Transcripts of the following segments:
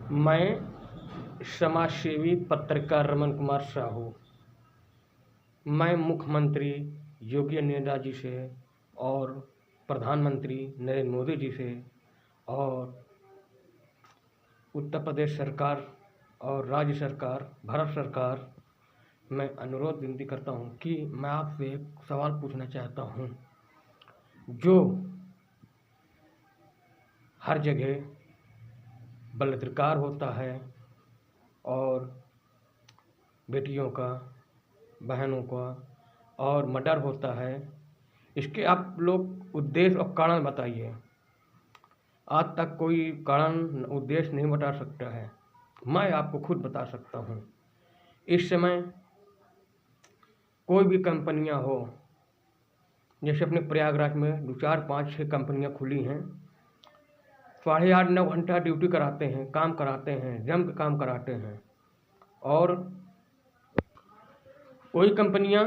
मैं समाजसेवी पत्रकार रमन कुमार साहू। मैं मुख्यमंत्री योगी आदित्यनाथ जी से और प्रधानमंत्री नरेंद्र मोदी जी से और उत्तर प्रदेश सरकार और राज्य सरकार, भारत सरकार मैं अनुरोध विनती करता हूं कि मैं आपसे एक सवाल पूछना चाहता हूं। जो हर जगह बलात्कार होता है और बेटियों का, बहनों का और मर्डर होता है, इसके आप लोग उद्देश्य और कारण बताइए। आज तक कोई कारण उद्देश्य नहीं बता सकता है। मैं आपको खुद बता सकता हूँ। इस समय कोई भी कंपनियां हो, जैसे अपने प्रयागराज में 2, 4, 5, 6 कंपनियां खुली हैं, 8.5-9 घंटा ड्यूटी कराते हैं, काम कराते हैं, जम के काम कराते हैं। और कोई कंपनियां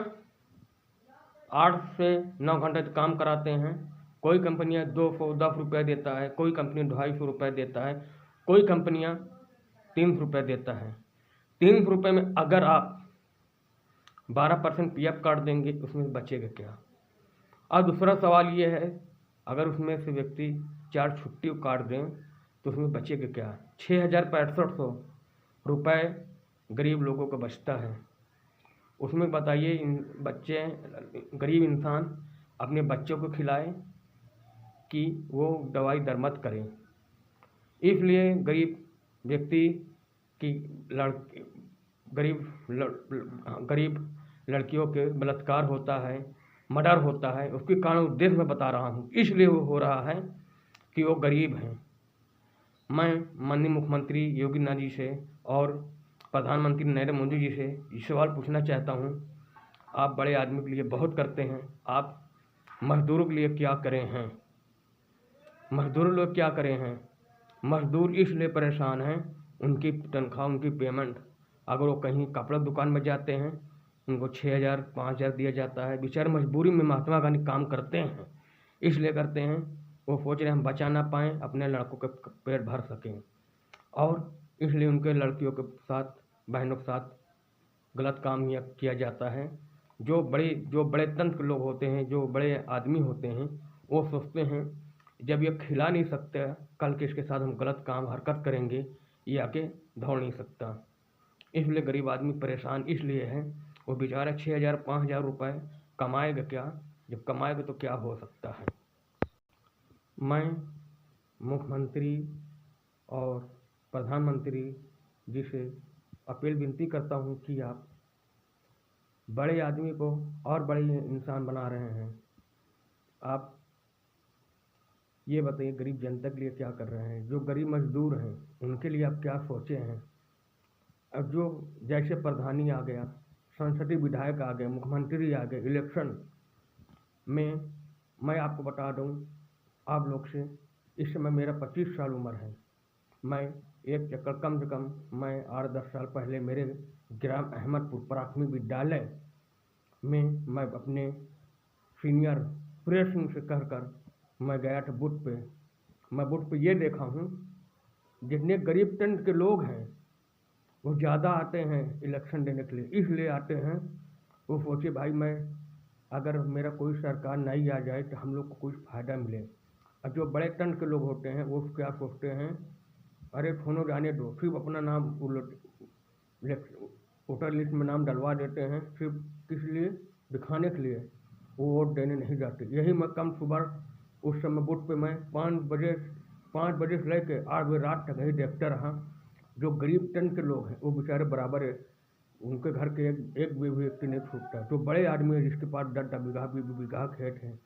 8 से 9 घंटे तक काम कराते हैं। कोई कंपनियां 210 रुपये देता है, कोई कंपनी 250 रुपये देता है, कोई कंपनियां 300 रुपये देता है। 300 रुपये में अगर आप 12% PF काट देंगे, उसमें बचेगा क्या? और दूसरा सवाल ये है, अगर उसमें से व्यक्ति 4 छुट्टी काट दें तो उसमें बचेगा क्या? 6,6500 रुपये गरीब लोगों को बचता है। उसमें बताइए, गरीब इंसान अपने बच्चों को खिलाए कि वो दवाई दर मत करें। इसलिए गरीब व्यक्ति की गरीब लड़कियों के बलात्कार होता है, मर्डर होता है। उसके कारण उद्देश्य मैं बता रहा हूँ, इसलिए वो हो रहा है कि वो गरीब हैं। मैं माननीय मुख्यमंत्री योगी आदित्यनाथ जी से और प्रधानमंत्री नरेंद्र मोदी जी से ये सवाल पूछना चाहता हूँ। आप बड़े आदमी के लिए बहुत करते हैं, आप मजदूरों के लिए क्या करे हैं? मजदूर लोग क्या करे हैं? मजदूर इसलिए परेशान हैं, उनकी तनख्वाह, उनकी पेमेंट, अगर वो कहीं कपड़ा दुकान में जाते हैं उनको 6,000 5,000 दिया जाता है। बेचारे मजबूरी में महात्मा गांधी काम करते हैं, इसलिए करते हैं। वो सोच रहे हम बचा ना पाएँ, अपने लड़कों के पेट भर सकें, और इसलिए उनके लड़कियों के साथ, बहनों के साथ गलत काम किया जाता है। जो बड़े तंत्र के लोग होते हैं, जो बड़े आदमी होते हैं, वो सोचते हैं जब ये खिला नहीं सकता, कल के इसके साथ हम गलत काम हरकत करेंगे, ये आके दौड़ नहीं सकता। इसलिए गरीब आदमी परेशान इसलिए है। वो बेचारा 6,000 5,000 रुपये कमाएगा क्या? जब कमाएगा तो क्या हो सकता है? मैं मुख्यमंत्री और प्रधानमंत्री जी से अपील विनती करता हूँ कि आप बड़े आदमी को और बड़े इंसान बना रहे हैं। आप ये बताइए, गरीब जनता के लिए क्या कर रहे हैं? जो गरीब मजदूर हैं उनके लिए आप क्या सोचे हैं? अब जो जैसे प्रधानी आ गया, संसदीय विधायक आ गए, मुख्यमंत्री आ गए, इलेक्शन में मैं आपको बता दूं, आप लोग से, इस समय मेरा 25 साल उम्र है। मैं एक चक्कर कम से कम मैं 8-10 साल पहले मेरे ग्राम अहमदपुर प्राथमिक विद्यालय में मैं अपने सीनियर प्रेस सिंह से कहकर मैं गया था बूथ पे। मैं बूथ पे ये देखा हूँ, जितने गरीब तंत्र के लोग हैं वो ज़्यादा आते हैं इलेक्शन देने के लिए। इसलिए आते हैं वो सोचे भाई, मैं अगर मेरा कोई सरकार नहीं आ जाए तो हम लोग को कुछ फ़ायदा मिले। और जो बड़े तंत्र के लोग होते हैं वो क्या सोचते हैं, अरे छोड़ो जाने दो, सिर्फ अपना नाम वोटर लिस्ट में नाम डलवा देते हैं, सिर्फ किस लिए? दिखाने के लिए। वो वोट देने नहीं जाते। यही मैं कम सुबह उस समय बूथ पे मैं 5 बजे से लेकर 8 बजे रात तक यही देखता रहा। जो गरीब तंत्र के लोग हैं वो बेचारे बराबर है, उनके घर के एक भी व्यक्ति नहीं छूटता। जो बड़े आदमी है जिसके पास 10-10 बीघा 20 बीघा खेत हैं,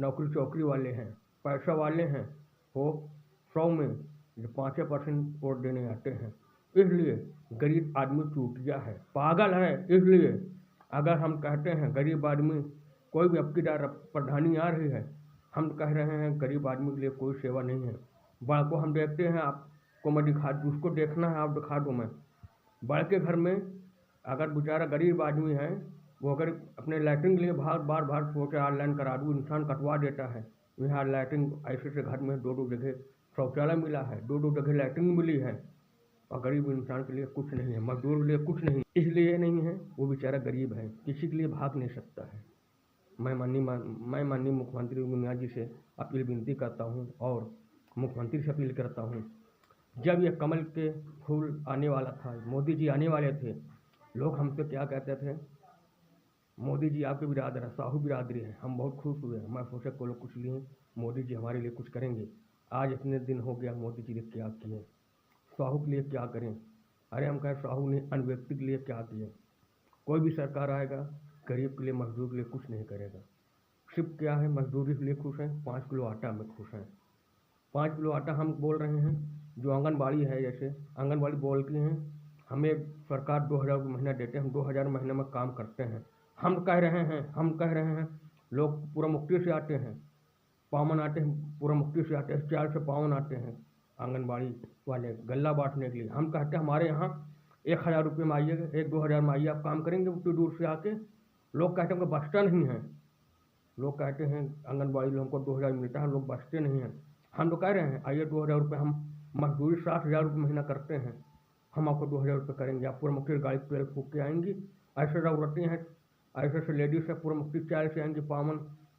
नौकरी चौकरी वाले हैं, पैसा वाले हैं, वो 100 में जो 5% वोट देने आते हैं। इसलिए गरीब आदमी चूतिया है, पागल है। इसलिए अगर हम कहते हैं गरीब आदमी, कोई भी अब की प्रधानी आ रही है, हम कह रहे हैं गरीब आदमी के लिए कोई सेवा नहीं है। बड़ा को हम देखते हैं, आपको मैं दिखा दूँ, उसको देखना है आप दिखा दूँ मैं। बड़े के घर में अगर बेचारा गरीब आदमी है, वो अगर अपने लैट्रिन के लिए बार बार सोचे ऑनलाइन करा दूँ, इंसान कटवा देता है। यहाँ लैट्रिन ऐसे घर में 2-2 जगह शौचालय मिला है, 2-2 जगह लैट्रिन मिली है, और गरीब इंसान के लिए कुछ नहीं है, मजदूर के लिए कुछ नहीं, इसलिए नहीं है वो बेचारा गरीब है, किसी के लिए भाग नहीं सकता है। मैं माननीय मुख्यमंत्री योगी आदित्यनाथ जी से अपील विनती करता हूँ और मुख्यमंत्री से अपील करता हूँ, जब ये कमल के फूल आने वाला था, मोदी जी आने वाले थे, लोग हमसे क्या कहते थे, मोदी जी आपके बिरादर है, साहू बिरादरी है। हम बहुत खुश हुए, मैं सोचा को लोग कुछ लिए मोदी जी हमारे लिए कुछ करेंगे। आज इतने दिन हो गया, मोदी जी ने क्या किए, साहू के लिए क्या करें। अरे हम कहें साहू ने अन्य व्यक्ति के लिए क्या किए। कोई भी सरकार आएगा गरीब के लिए, मजदूर के लिए कुछ नहीं करेगा। सिर्फ क्या है, मजदूरी के लिए खुश हैं, 5 किलो आटा में खुश हैं। 5 किलो आटा हम बोल रहे हैं, जो आंगनबाड़ी है, जैसे आंगनबाड़ी बोलती हैं हमें सरकार 2,000 रुपये महीना देते हैं, हम 2,000 महीने में काम करते हैं। हम कह रहे हैं लोग पूरा मुक्ति से आते हैं, पावन आते हैं, पूरा मुक्ति से आते हैं, 4 से पावन आते हैं आंगनबाड़ी वाले गल्ला बांटने के लिए। हम कहते हैं हमारे यहाँ 1,000 रुपये में आइएगा, 1-2 हज़ार में आइए, आप काम करेंगे उतनी दूर से आके। लोग कहते हैं हमको बचता नहीं है, लोग कहते हैं आंगनबाड़ी में हमको 2,000 मिलता है, लोग बचते नहीं हैं। हम तो कह रहे हैं आइए 2,000 रुपये, हम मजदूरी 60,000 रुपये महीना करते हैं, हम आपको 2,000 रुपये करेंगे, आप पूरा मुक्ति गाड़ी तेल फूक के आएंगी। ऐसे औरतें हैं, ऐसे लेडीज है, पूरा मुक्ति 4 से आएंगी, पावन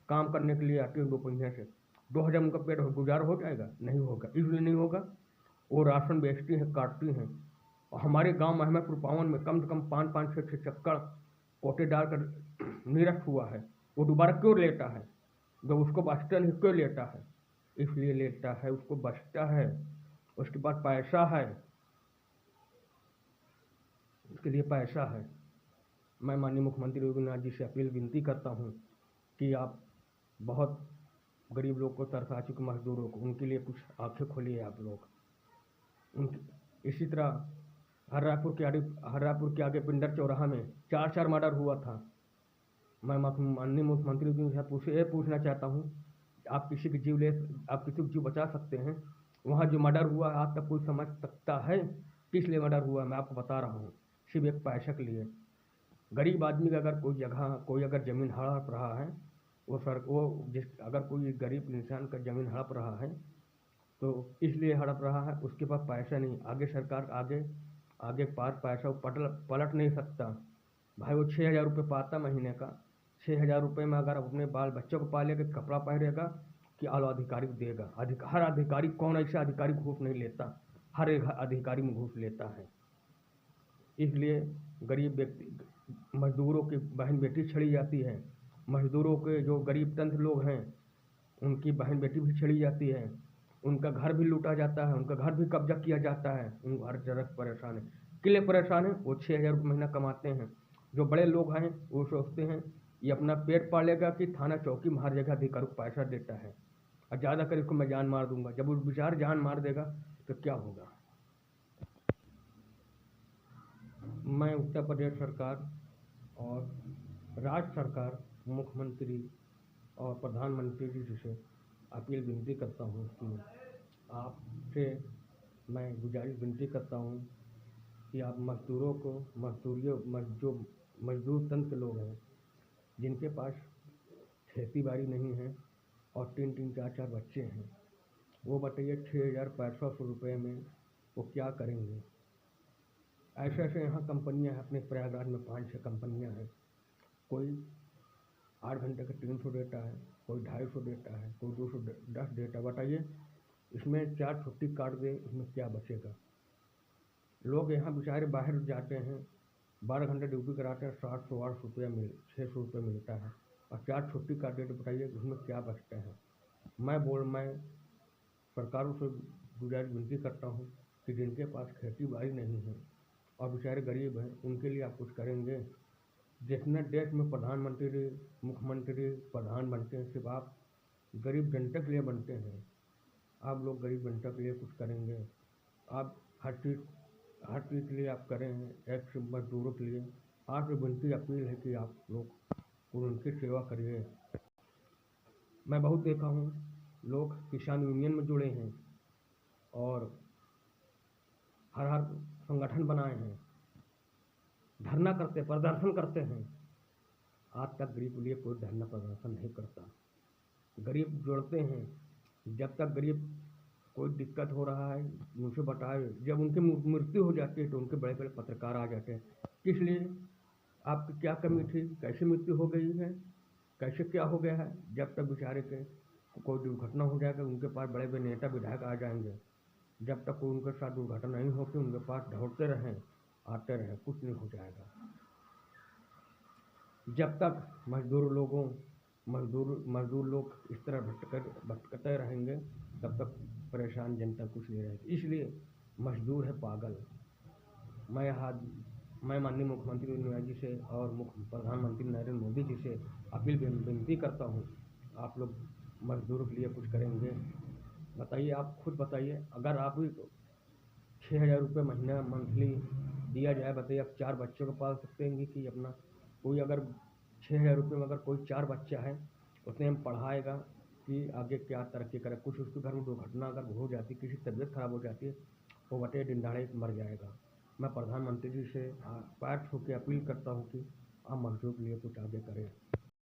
काम करने के लिए आती है 2 पहिए से। 2,000 उनका पेट गुजारा हो जाएगा? नहीं होगा। इसलिए नहीं होगा, वो राशन बेचती हैं, काटती हैं। और हमारे गांव महमदपुर पावन में कम से कम 5-5, 6-6 चक्कर कोटे डालकर निरस्त हुआ है। वो दोबारा क्यों लेता है? जब उसको बचता नहीं क्यों लेता है? इसलिए लेता है, उसको बचता है, उसके पास पैसा है, उसके लिए पैसा है। मैं माननीय मुख्यमंत्री योगी आदित्यनाथ जी से अपील विनती करता हूँ कि आप बहुत गरीब लोग को, तरसा चुके मजदूरों को, उनके लिए कुछ आंखें खोलिए आप लोग। इसी तरह हर्रापुर के आगे पिंडर चौराहा में 4 मर्डर हुआ था। मैं माननीय मुख्यमंत्री जी से ये पूछना चाहता हूँ, आप किसी की जीव बचा सकते हैं? वहाँ जो मर्डर हुआ है, आज तक कोई समझ सकता है किस लिए मर्डर हुआ? मैं आपको बता रहा हूँ, सिर्फ एक पैसे के लिए। गरीब आदमी का अगर कोई अगर ज़मीन हड़प रहा है, अगर कोई गरीब इंसान का ज़मीन हड़प रहा है तो इसलिए हड़प रहा है, उसके पास पैसा नहीं, आगे सरकार आगे पास पैसा पलट नहीं सकता। भाई वो 6,000 रुपये पाता महीने का, 6,000 रुपये में अगर अपने बाल बच्चों को पालेगा, कपड़ा पहनेगा, कि आला अधिकारी को देगा। हर अधिकारी, कौन ऐसा अधिकारी घूस नहीं लेता? हर एक अधिकारी में घूस लेता है। इसलिए गरीब व्यक्ति, मजदूरों की बहन बेटी छड़ी जाती है, मजदूरों के जो गरीब तंत्र लोग हैं उनकी बहन बेटी भी छड़ी जाती है, उनका घर भी लूटा जाता है, उनका घर भी कब्जा किया जाता है। उन हर तरह से परेशान है। किले परेशान है? वो 6,000 रुपये महीना कमाते हैं। जो बड़े लोग हैं वो सोचते हैं ये अपना पेट पालेगा कि थाना चौकी में हर जगह अधिकारी को पैसा देता है, और ज़्यादा कर इसको मैं जान मार दूंगा। जब वो बेचारा जान मार देगा तो क्या होगा? मैं उत्तर प्रदेश सरकार और राज्य सरकार, मुख्यमंत्री और प्रधानमंत्री जी से अपील विनती करता हूँ कि आपसे मैं गुजारिश विनती करता हूँ कि आप मजदूरों को, जो मजदूर तंत्र लोग हैं जिनके पास खेती बाड़ी नहीं है और 3-3, 4-4 बच्चे हैं, वो बताइए 6,500 रुपये में वो क्या करेंगे? ऐसे यहाँ कंपनियाँ हैं, अपने प्रयागराज में 5-6 कंपनियाँ हैं। कोई 8 घंटे का 300 देता है, कोई 250 देता है, कोई 210 देता है। बताइए इसमें 4 छुट्टी काट दे, इसमें क्या बचेगा? लोग यहाँ बेचारे बाहर जाते हैं, 12 घंटे ड्यूटी कराते हैं, 700-800 रुपया 600 रुपये मिलता है, और 4 छुट्टी काट दे तो बताइए उसमें क्या बचता है? मैं सरकारों से गुजारिश विनती करता हूँ कि जिनके पास खेती बाड़ी नहीं है और बेचारे गरीब हैं, उनके लिए आप कुछ करेंगे? जितने देश में प्रधानमंत्री, मुख्यमंत्री, प्रधान बनते हैं, सिर्फ आप गरीब जनता के लिए बनते हैं। आप लोग गरीब जनता के लिए कुछ करेंगे? आप हर चीज़ के लिए आप करें हैं, एक सिर्फ मजदूरों के लिए। आपसे विनती अपील है कि आप लोग उनकी सेवा करिए। मैं बहुत देखा हूँ, लोग किसान यूनियन में जुड़े हैं और हर संगठन बनाए हैं, धरना करते, प्रदर्शन करते हैं। आज तक गरीब के लिए कोई धरना प्रदर्शन नहीं करता। गरीब जुड़ते हैं, जब तक गरीब कोई दिक्कत हो रहा है मुझे बताए। जब उनकी मृत्यु हो जाती है तो उनके बड़े बड़े पत्रकार आ जाते हैं, किस लिए, आपकी क्या कमी थी, कैसे मृत्यु हो गई है, कैसे क्या हो गया है। जब तक बेचारे के कोई दुर्घटना हो जाएगा उनके पास बड़े बड़े नेता विधायक आ जाएंगे। जब तक कोई उनके साथ दुर्घटना नहीं होती उनके पास दौड़ते रहें, आते रहें, कुछ नहीं हो जाएगा। जब तक मजदूर लोग इस तरह भटकते रहेंगे तब तक परेशान जनता कुछ नहीं रहेगी। इसलिए मजदूर है पागल। मैं माननीय मुख्यमंत्री योगी जी से और प्रधानमंत्री नरेंद्र मोदी जी से विनती करता हूँ, आप लोग मजदूरों के लिए कुछ करेंगे? बताइए, आप खुद बताइए। अगर आप 6,000 रुपये महीना मंथली दिया जाए, बताइए आप 4 बच्चों को पाल सकते हैं कि अपना, कोई अगर 6,000 रुपये में अगर कोई 4 बच्चा है उतने में पढ़ाएगा कि आगे क्या तरक्की करे। कुछ उसके घर में दुर्घटना अगर हो जाती, किसी तबीयत खराब हो जाती है, वो बटे दिन दहाड़े मर जाएगा। मैं प्रधानमंत्री जी से पैर छू के अपील करता हूँ कि आप मजदूर के लिए कुछ आगे करें।